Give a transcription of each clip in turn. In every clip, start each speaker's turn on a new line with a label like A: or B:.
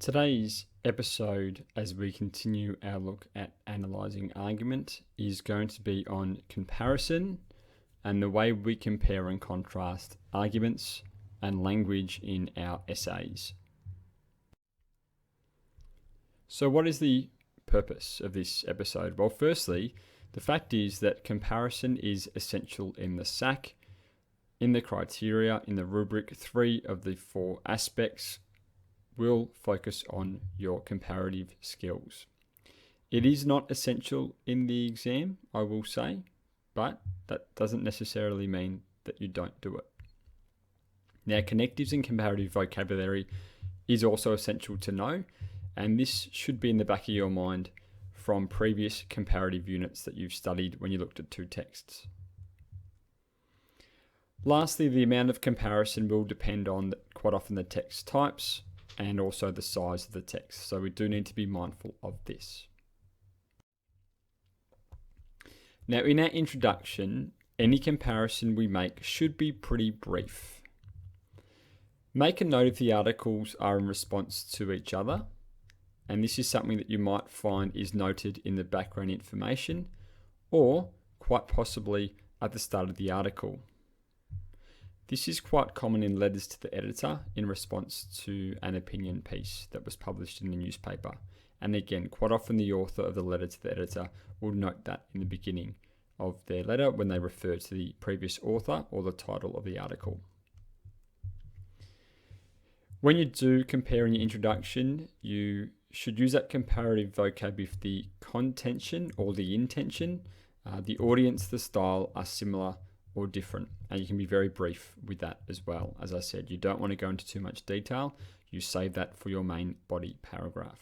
A: Today's episode, as we continue our look at analysing argument, is going to be on comparison and the way we compare and contrast arguments and language in our essays. So what is the purpose of this episode? Well, firstly, the fact is that comparison is essential in the SAC, in the criteria, in the rubric. 3 of the 4 aspects will focus on your comparative skills. It is not essential in the exam, I will say, but that doesn't necessarily mean that you don't do it. Now, connectives and comparative vocabulary is also essential to know, and this should be in the back of your mind from previous comparative units that you've studied when you looked at 2 texts. Lastly, the amount of comparison will depend on quite often the text types and also the size of the text. So we do need to be mindful of this. Now, in our introduction, any comparison we make should be pretty brief. Make a note if the articles are in response to each other, and this is something that you might find is noted in the background information or quite possibly at the start of the article. This is quite common in letters to the editor in response to an opinion piece that was published in the newspaper. And again, quite often the author of the letter to the editor will note that in the beginning of their letter when they refer to the previous author or the title of the article. When you do compare in your introduction, you should use that comparative vocab if the contention or the intention, the audience, the style are similar or different, and you can be very brief with that as well. As I said, you don't want to go into too much detail. You save that for your main body paragraph.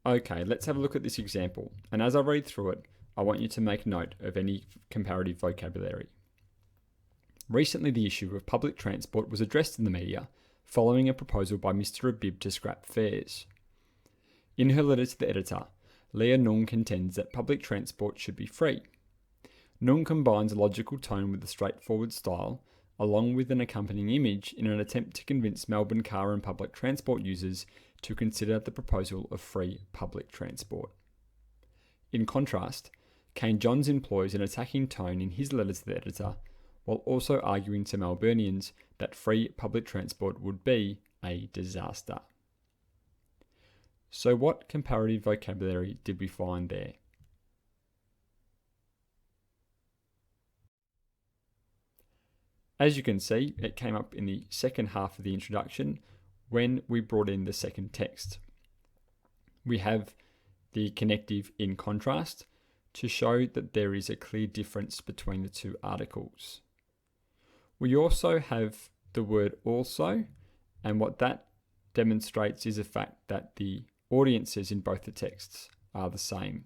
A: Okay, let's have a look at this example, and as I read through it, I want you to make note of any comparative vocabulary. Recently, the issue of public transport was addressed in the media following a proposal by Mr. Abib to scrap fares. In her letter to the editor, Leah Nung contends that public transport should be free. Nung combines a logical tone with a straightforward style, along with an accompanying image, in an attempt to convince Melbourne car and public transport users to consider the proposal of free public transport. In contrast, Kane Johns employs an attacking tone in his letter to the editor, while also arguing to Melburnians that free public transport would be a disaster. So what comparative vocabulary did we find there? As you can see, it came up in the second half of the introduction when we brought in the second text. We have the connective in contrast to show that there is a clear difference between the 2 articles. We also have the word also, and what that demonstrates is the fact that the audiences in both the texts are the same.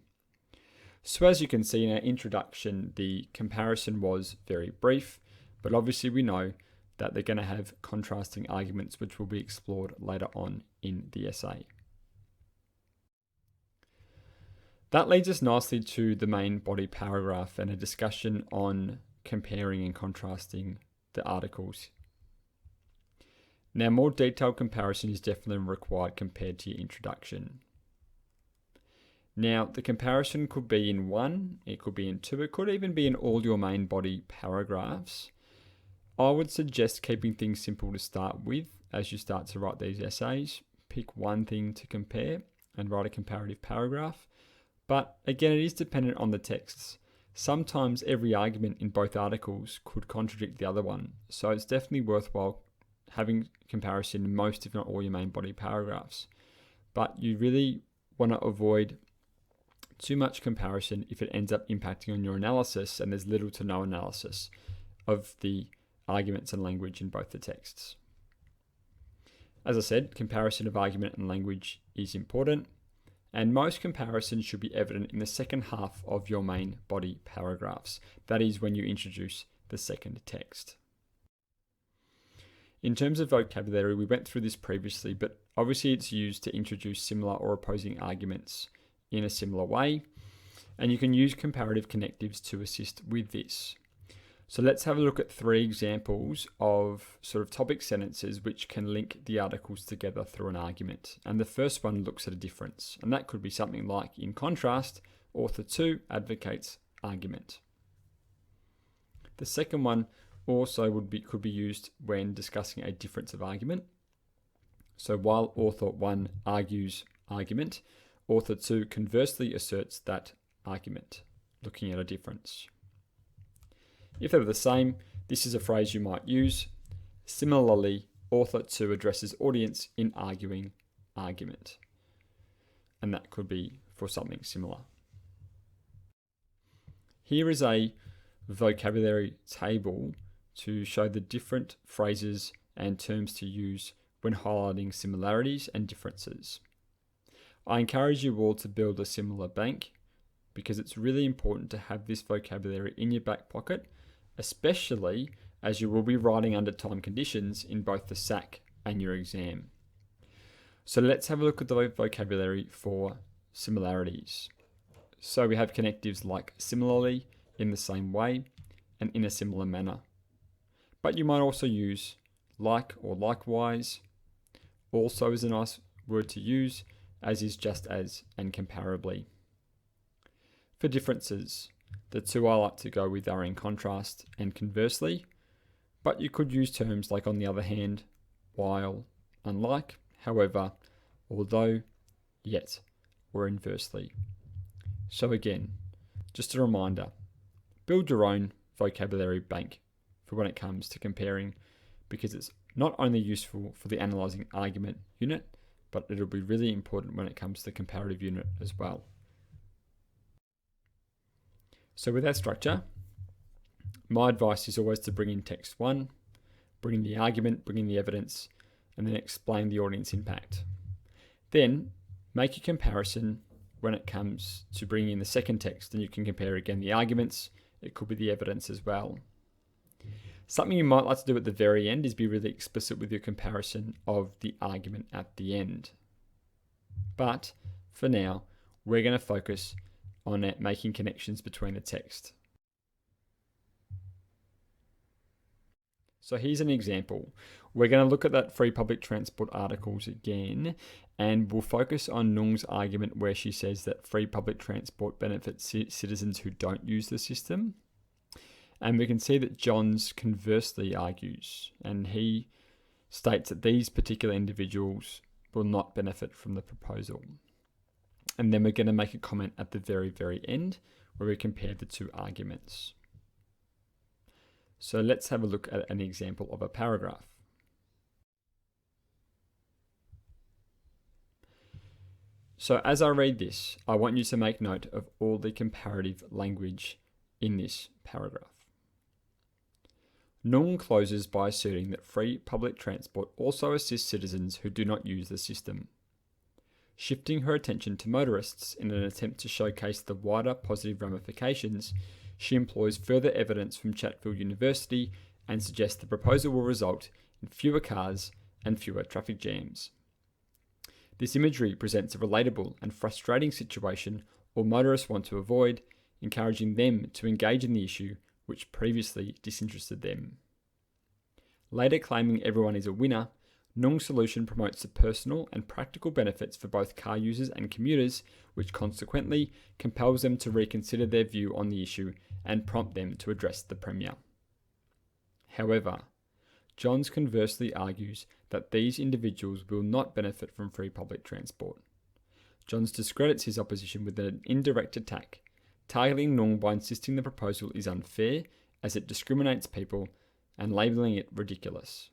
A: So as you can see in our introduction, the comparison was very brief, but obviously we know that they're going to have contrasting arguments which will be explored later on in the essay. That leads us nicely to the main body paragraph and a discussion on comparing and contrasting the articles. Now, more detailed comparison is definitely required compared to your introduction. Now, the comparison could be in 1, it could be in 2, it could even be in all your main body paragraphs. I would suggest keeping things simple to start with as you start to write these essays. Pick one thing to compare and write a comparative paragraph. But again, it is dependent on the texts. Sometimes every argument in both articles could contradict the other one. So it's definitely worthwhile having comparison in most, if not all, your main body paragraphs. But you really want to avoid too much comparison if it ends up impacting on your analysis and there's little to no analysis of the arguments and language in both the texts. As I said, comparison of argument and language is important, and most comparisons should be evident in the second half of your main body paragraphs. That is when you introduce the second text. In terms of vocabulary, we went through this previously, but obviously it's used to introduce similar or opposing arguments in a similar way, and you can use comparative connectives to assist with this. So let's have a look at 3 examples of sort of topic sentences which can link the articles together through an argument. And the first one looks at a difference, and that could be something like, in contrast, author 2 advocates argument. The second one also could be used when discussing a difference of argument. So while author 1 argues argument, author 2 conversely asserts that argument, looking at a difference. If they were the same, this is a phrase you might use. Similarly, author 2 addresses audience in arguing argument. And that could be for something similar. Here is a vocabulary table to show the different phrases and terms to use when highlighting similarities and differences. I encourage you all to build a similar bank because it's really important to have this vocabulary in your back pocket, especially as you will be writing under time conditions in both the SAC and your exam. So let's have a look at the vocabulary for similarities. So we have connectives like similarly, in the same way, and in a similar manner. But you might also use like or likewise. Also is a nice word to use, as is just as and comparably. For differences, the 2 I like to go with are in contrast and conversely, but you could use terms like on the other hand, while, unlike, however, although, yet, or inversely. So again, just a reminder, build your own vocabulary bank for when it comes to comparing, because it's not only useful for the analysing argument unit, but it'll be really important when it comes to the comparative unit as well. So with that structure, my advice is always to bring in text 1, bring in the argument, bring in the evidence, and then explain the audience impact. Then make a comparison when it comes to bringing in the second text, and you can compare again the arguments, it could be the evidence as well. Something you might like to do at the very end is be really explicit with your comparison of the argument at the end. But for now, we're going to focus on making connections between the text. So here's an example. We're going to look at that free public transport articles again, and we'll focus on Nung's argument where she says that free public transport benefits citizens who don't use the system. And we can see that Johns conversely argues, and he states that these particular individuals will not benefit from the proposal. And then we're going to make a comment at the very, very end where we compare the 2 arguments. So let's have a look at an example of a paragraph. So as I read this, I want you to make note of all the comparative language in this paragraph. Nung closes by asserting that free public transport also assists citizens who do not use the system. Shifting her attention to motorists in an attempt to showcase the wider positive ramifications, she employs further evidence from Chatfield University and suggests the proposal will result in fewer cars and fewer traffic jams. This imagery presents a relatable and frustrating situation all motorists want to avoid, encouraging them to engage in the issue which previously disinterested them. Later claiming everyone is a winner, Nung's solution promotes the personal and practical benefits for both car users and commuters, which consequently compels them to reconsider their view on the issue and prompt them to address the Premier. However, Johns conversely argues that these individuals will not benefit from free public transport. Johns discredits his opposition with an indirect attack, targeting Nung by insisting the proposal is unfair as it discriminates people and labelling it ridiculous.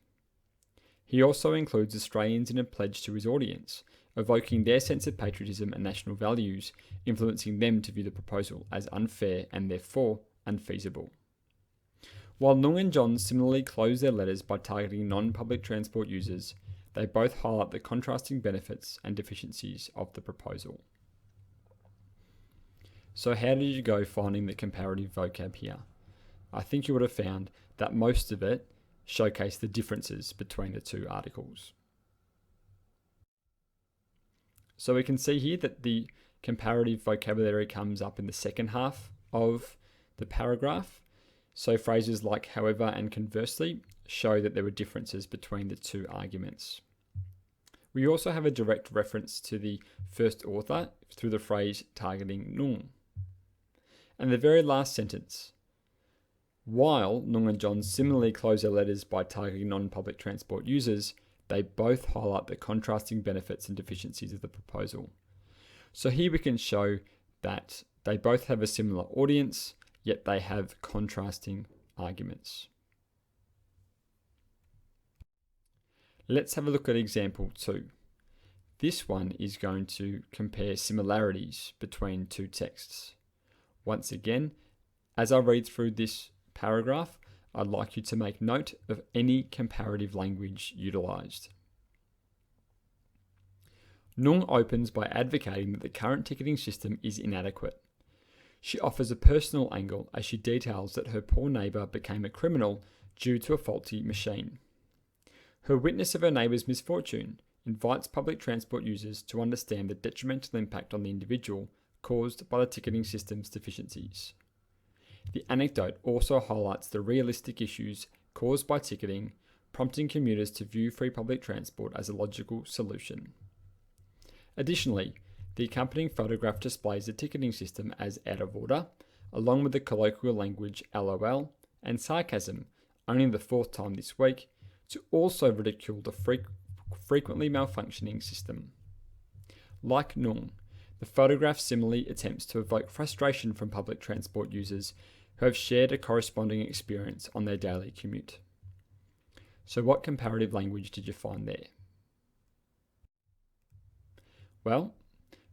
A: He also includes Australians in a pledge to his audience, evoking their sense of patriotism and national values, influencing them to view the proposal as unfair and therefore unfeasible. While Nung and Johns similarly close their letters by targeting non-public transport users, they both highlight the contrasting benefits and deficiencies of the proposal. So how did you go finding the comparative vocab here? I think you would have found that most of it showcased the differences between the 2 articles. So we can see here that the comparative vocabulary comes up in the second half of the paragraph. So phrases like however and conversely show that there were differences between the two arguments. We also have a direct reference to the first author through the phrase targeting Nung. And the very last sentence, while Nung and John similarly close their letters by targeting non-public transport users, they both highlight the contrasting benefits and deficiencies of the proposal. So here we can show that they both have a similar audience, yet they have contrasting arguments. Let's have a look at example 2. This one is going to compare similarities between two texts. Once again, as I read through this paragraph, I'd like you to make note of any comparative language utilised. Nung opens by advocating that the current ticketing system is inadequate. She offers a personal angle as she details that her poor neighbour became a criminal due to a faulty machine. Her witness of her neighbour's misfortune invites public transport users to understand the detrimental impact on the individual caused by the ticketing system's deficiencies. The anecdote also highlights the realistic issues caused by ticketing, prompting commuters to view free public transport as a logical solution. Additionally, the accompanying photograph displays the ticketing system as out of order, along with the colloquial language LOL and sarcasm, only the fourth time this week, to also ridicule the frequently malfunctioning system. Like Nung, the photograph similarly attempts to evoke frustration from public transport users who have shared a corresponding experience on their daily commute. So what comparative language did you find there? Well,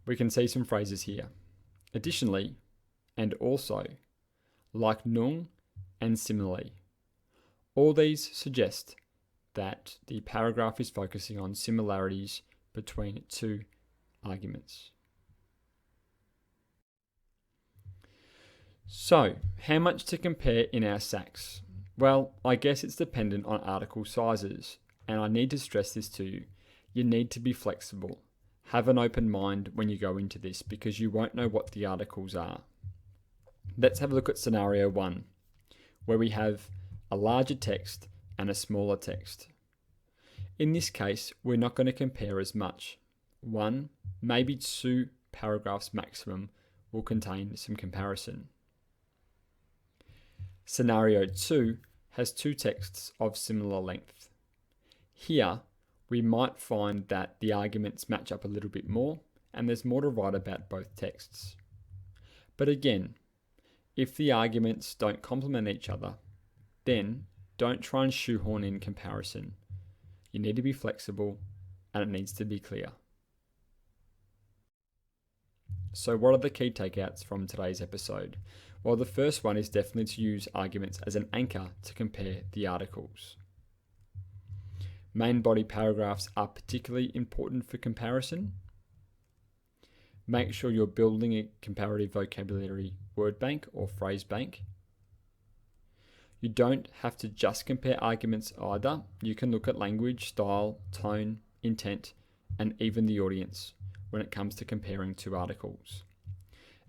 A: we can see some phrases here. Additionally, and also, like Nung, and similarly. All these suggest that the paragraph is focusing on similarities between two arguments. So, how much to compare in our SACs? Well, I guess it's dependent on article sizes, and I need to stress this to you. You need to be flexible. Have an open mind when you go into this because you won't know what the articles are. Let's have a look at scenario 1, where we have a larger text and a smaller text. In this case, we're not going to compare as much. 1, maybe 2 paragraphs maximum will contain some comparison. Scenario 2 has 2 texts of similar length. Here, we might find that the arguments match up a little bit more, and there's more to write about both texts. But again, if the arguments don't complement each other, then don't try and shoehorn in comparison. You need to be flexible, and it needs to be clear. So what are the key takeouts from today's episode? Well, the first one is definitely to use arguments as an anchor to compare the articles. Main body paragraphs are particularly important for comparison. Make sure you're building a comparative vocabulary word bank or phrase bank. You don't have to just compare arguments either. You can look at language, style, tone, intent, and even the audience when it comes to comparing two articles.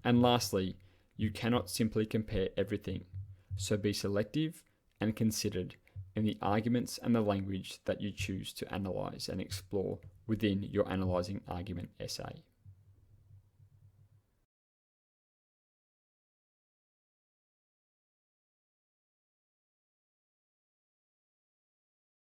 A: And lastly, you cannot simply compare everything, so be selective and considered in the arguments and the language that you choose to analyse and explore within your analysing argument essay.